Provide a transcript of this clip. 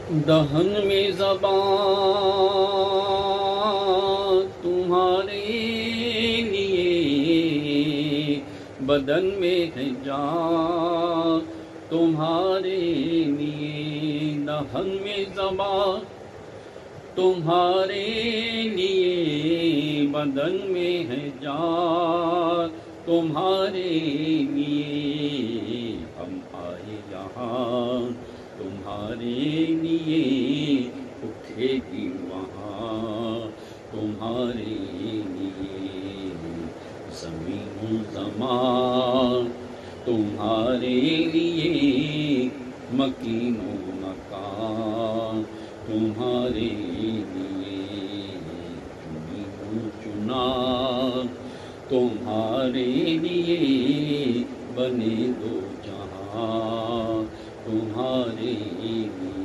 دہن میں زبان تمہارے لیے، بدن میں ہے جان تمہارے لیے، دہن میں زبان تمہارے لیے، بدن میں ہے جان تمہارے لیے، ہم آئے یہاں تمہارے لیے، اٹھے گی وہاں تمہارے لیے، زمین و زمان تمہارے لیے، مکین و مکان تمہارے لیے، چنی و چنا تمہارے لیے، بنے دو جہاں تمہارے لیے،